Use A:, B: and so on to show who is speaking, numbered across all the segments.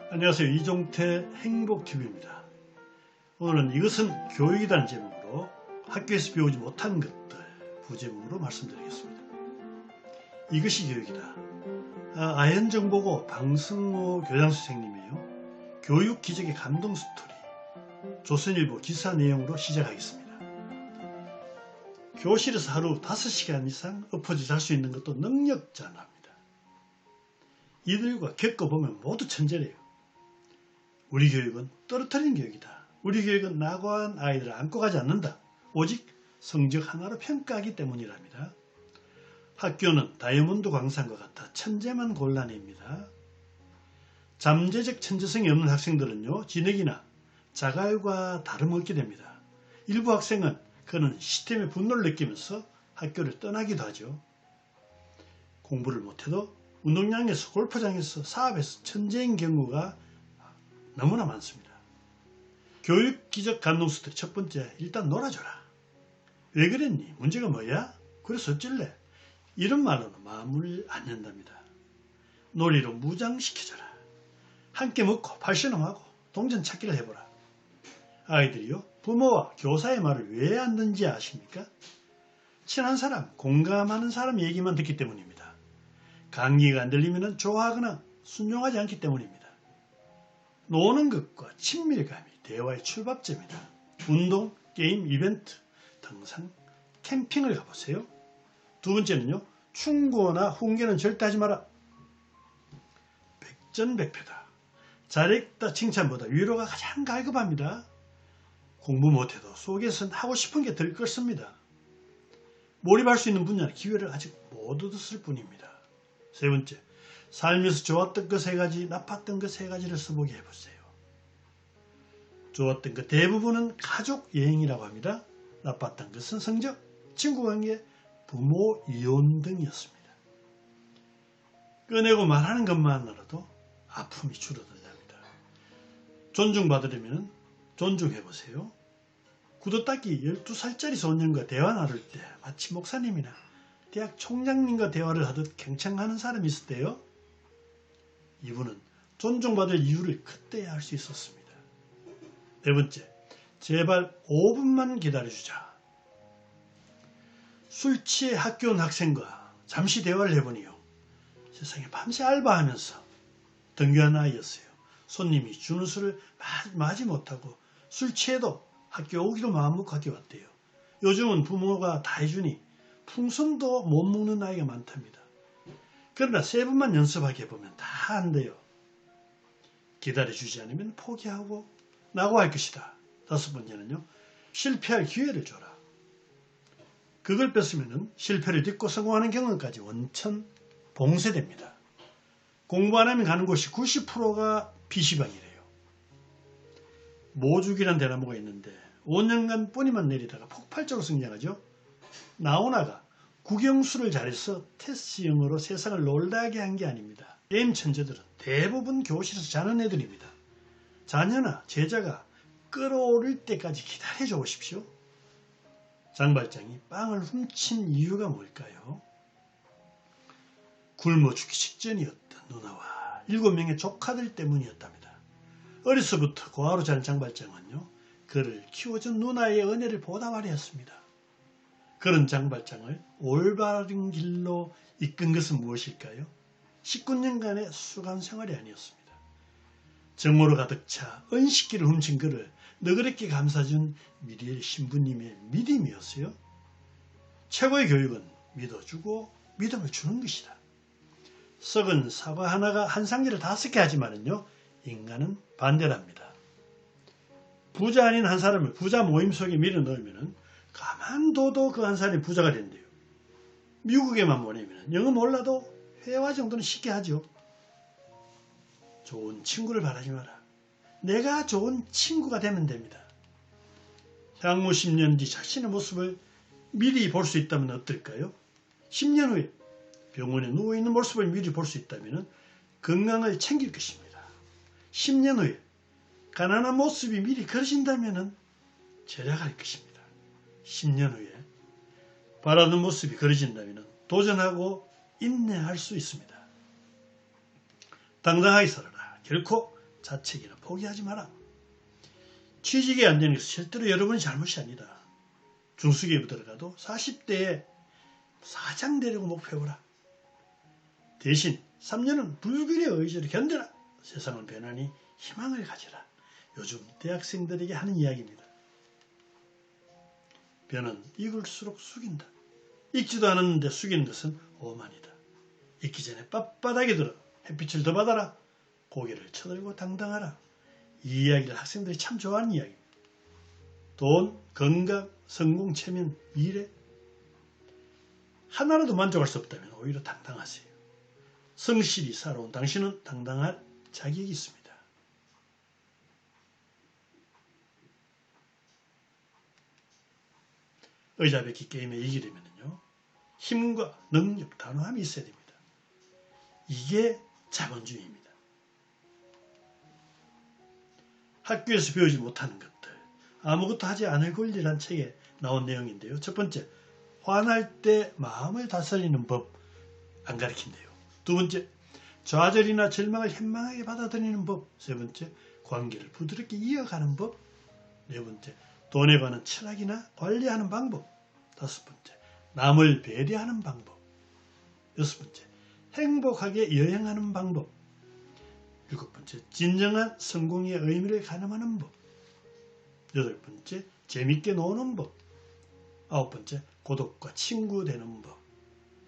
A: 안녕하세요. 이종태 행복TV입니다. 오늘은 이것은 교육이라는 제목으로 학교에서 배우지 못한 것들 부제목으로 말씀드리겠습니다. 이것이 교육이다. 아현정보고 방승호 교장선생님이에요. 교육 기적의 감동 스토리 조선일보 기사 내용으로 시작하겠습니다. 교실에서 하루 5시간 이상 엎어져 잘 수 있는 것도 능력자랍니다. 이들과 겪어보면 모두 천재래요. 우리 교육은 떨어뜨리는 교육이다. 우리 교육은 낙오한 아이들을 안고 가지 않는다. 오직 성적 하나로 평가하기 때문이랍니다. 학교는 다이아몬드 광산과 같아 천재만 곤란입니다. 잠재적 천재성이 없는 학생들은요, 진액이나 자갈과 다름없게 됩니다. 일부 학생은 그는 시스템의 분노를 느끼면서 학교를 떠나기도 하죠. 공부를 못해도 운동장에서 골프장에서 사업에서 천재인 경우가 너무나 많습니다. 교육 기적 감동 스토리 첫 번째, 일단 놀아줘라. 왜 그랬니? 문제가 뭐야? 그래서 어쩔래? 이런 말로는 마음을 안 연답니다. 놀이로 무장시켜줘라. 함께 먹고 발신음하고 동전 찾기를 해보라. 아이들이요, 부모와 교사의 말을 왜 안 듣는지 아십니까? 친한 사람, 공감하는 사람 얘기만 듣기 때문입니다. 강의가 안 들리면 좋아하거나 순종하지 않기 때문입니다. 노는 것과 친밀감이 대화의 출발점이다. 운동, 게임, 이벤트, 등산, 캠핑을 가보세요. 두 번째는요, 충고나 훈계는 절대 하지 마라. 백전백패다. 잘했다 칭찬보다 위로가 가장 갈급합니다. 공부 못해도 속에선 하고 싶은 게 들 것입니다. 몰입할 수 있는 분야는 기회를 아직 못 얻었을 뿐입니다. 세 번째, 살면서 좋았던 것 3가지, 나빴던 것 3가지를 써보게 해보세요. 좋았던 것 대부분은 가족 여행이라고 합니다. 나빴던 것은 성적, 친구관계, 부모 이혼 등이었습니다. 꺼내고 말하는 것만으로도 아픔이 줄어든답니다. 존중받으려면 존중해보세요. 구두닦이 12살짜리 소년과 대화 나눌 때 마치 목사님이나 대학 총장님과 대화를 하듯 경청하는 사람이 있을 때요, 이분은 존중받을 이유를 그때야 알 수 있었습니다. 네 번째, 제발 5분만 기다려주자. 술 취해 학교 온 학생과 잠시 대화를 해보니요, 세상에 밤새 알바하면서 등교한 아이였어요. 손님이 주는 술을 마지 못하고 술 취해도 학교 오기로 마음먹고 학교 왔대요. 요즘은 부모가 다 해주니 풍선도 못 먹는 아이가 많답니다. 그러나 3번만 연습하게 해보면 다 한대요. 기다려주지 않으면 포기하고 낙오할 것이다. 5번째는요, 실패할 기회를 줘라. 그걸 뺐으면 실패를 딛고 성공하는 경험까지 원천 봉쇄됩니다. 공부 안 하면 가는 곳이 90%가 PC방이래요. 모죽이란 대나무가 있는데 5년간 뿌리만 내리다가 폭발적으로 성장하죠. 나오나가 국영수를 잘해서 테스트형으로 세상을 놀라게 한 게 아닙니다. 게임 천재들은 대부분 교실에서 자는 애들입니다. 자녀나 제자가 끌어오를 때까지 기다려줘 보십시오. 장발장이 빵을 훔친 이유가 뭘까요? 굶어 죽기 직전이었던 누나와 7명의 조카들 때문이었답니다. 어려서부터 고아로 자란 장발장은요, 그를 키워준 누나의 은혜를 보답하려 했습니다. 그런 장발장을 올바른 길로 이끈 것은 무엇일까요? 19년간의 수강 생활이 아니었습니다. 정모로 가득 차 은식기를 훔친 그를 너그럽게 감싸준 미리엘 신부님의 믿음이었어요. 최고의 교육은 믿어주고 믿음을 주는 것이다. 썩은 사과 하나가 한 상자를 5개 하지만은요, 인간은 반대랍니다. 부자 아닌 한 사람을 부자 모임 속에 밀어넣으면 가만둬도 그 한 사람이 부자가 된대요. 미국에만 보내면 영어 몰라도 회화 정도는 쉽게 하죠. 좋은 친구를 바라지 마라. 내가 좋은 친구가 되면 됩니다. 향후 10년 뒤 자신의 모습을 미리 볼 수 있다면 어떨까요? 10년 후에 병원에 누워있는 모습을 미리 볼 수 있다면 건강을 챙길 것입니다. 10년 후에 가난한 모습이 미리 그려진다면 절약할 것입니다. 10년 후에 바라는 모습이 그려진다면 도전하고 인내할 수 있습니다. 당당하게 살아라. 결코 자책이나 포기하지 마라. 취직이 안 되는 것은 절대로 여러분의 잘못이 아니다. 중수기업에 들어가도 40대에 사장 되려고 목표해보라. 대신 3년은 불길의 의지로 견뎌라. 세상은 변하니 희망을 가지라. 요즘 대학생들에게 하는 이야기입니다. 변은 익을수록 숙인다. 익지도 않았는데 숙이는 것은 오만이다. 익기 전에 빳빳하게 들어 햇빛을 더 받아라. 고개를 쳐들고 당당하라. 이 이야기를 학생들이 참 좋아하는 이야기입니다. 돈, 건강, 성공, 체면, 미래 하나라도 만족할 수 없다면 오히려 당당하세요. 성실히 살아온 당신은 당당할 자격이 있습니다. 의자베기 게임에 이기려면요, 힘과 능력, 단호함이 있어야 됩니다. 이게 자본주의입니다. 학교에서 배우지 못하는 것들, 아무것도 하지 않을 권리란 책에 나온 내용인데요. 첫 번째, 화날 때 마음을 다스리는 법 안 가르친대요. 두 번째, 좌절이나 절망을 현명하게 받아들이는 법. 세 번째, 관계를 부드럽게 이어가는 법. 네 번째, 돈에 관한 철학이나 관리하는 방법. 다섯 번째, 남을 배려하는 방법. 여섯 번째, 행복하게 여행하는 방법. 일곱 번째, 진정한 성공의 의미를 가늠하는 법. 여덟 번째, 재밌게 노는 법. 아홉 번째, 고독과 친구 되는 법.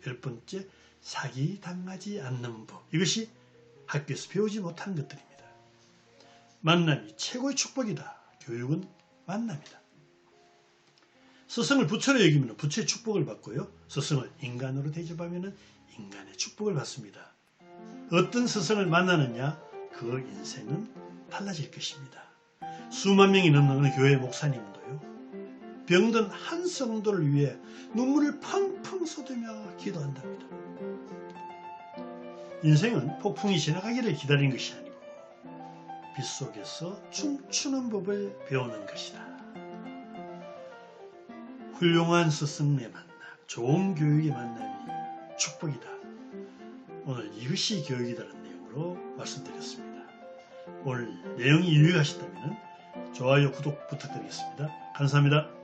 A: 열 번째, 사기 당하지 않는 법. 이것이 학교에서 배우지 못하는 것들입니다. 만남이 최고의 축복이다. 교육은 만남이다. 스승을 부처로 여기면 부처의 축복을 받고요. 스승을 인간으로 대접하면 인간의 축복을 받습니다. 어떤 스승을 만나느냐, 그 인생은 달라질 것입니다. 수만 명이 넘는 어느 교회 목사님도요, 병든 한 성도를 위해 눈물을 펑펑 쏟으며 기도한답니다. 인생은 폭풍이 지나가기를 기다리는 것이 아니고 빗속에서 춤추는 법을 배우는 것이다. 훌륭한 스승의 만남, 좋은 교육의 만남이 축복이다. 오늘 이것이 교육이다라는 내용으로 말씀드렸습니다. 오늘 내용이 유익하셨다면 좋아요, 구독 부탁드리겠습니다. 감사합니다.